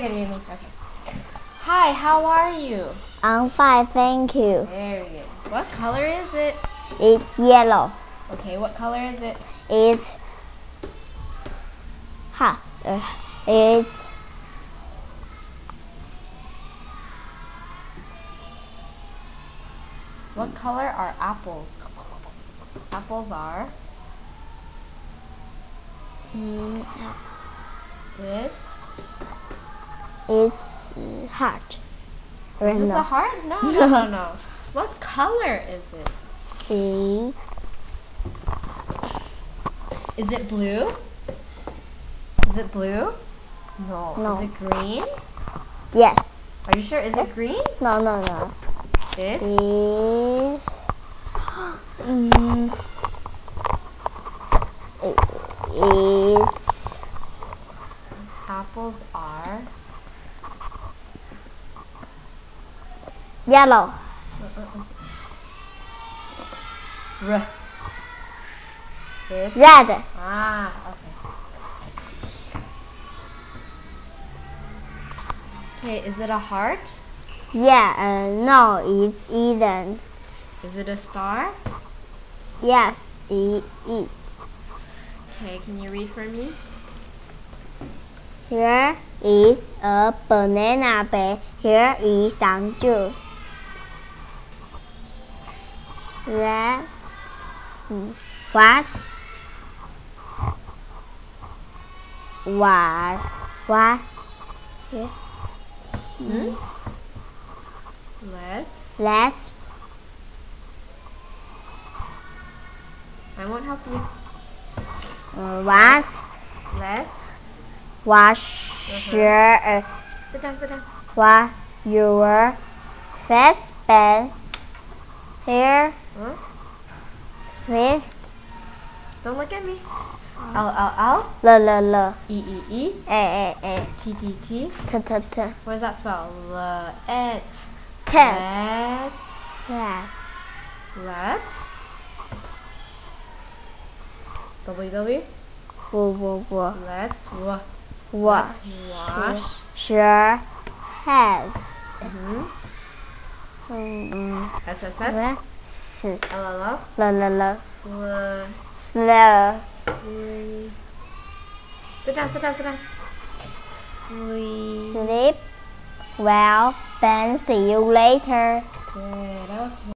gonna give me. Okay. Hi, how are you? I'm fine, thank you. Very good. What color is it? It's yellow. Okay, what color is it? It's hot. It's What color are apples? Apples are. It's hot. Is this a heart? No. What color is it? Is it blue? Is it blue? No. No. Is it green? Yes. Are you sure? Is it green? No. It's It's apples are yellow. It's Red. okay. Okay, is it a heart? Yeah, no, it's Eden. Is it a star? Yes, it is. Okay, can you read for me? Here is a banana bag. Here is some juice. That what? Here. Let's. I won't help you. Let's wash your Sit down. wash your face bed. Here with Don't look at me. L. L E. A T. T What does that spell? Let's. W. Let's wash your head. S. L L. slow. Sit down. Sleep well, then see you later. Good, okay.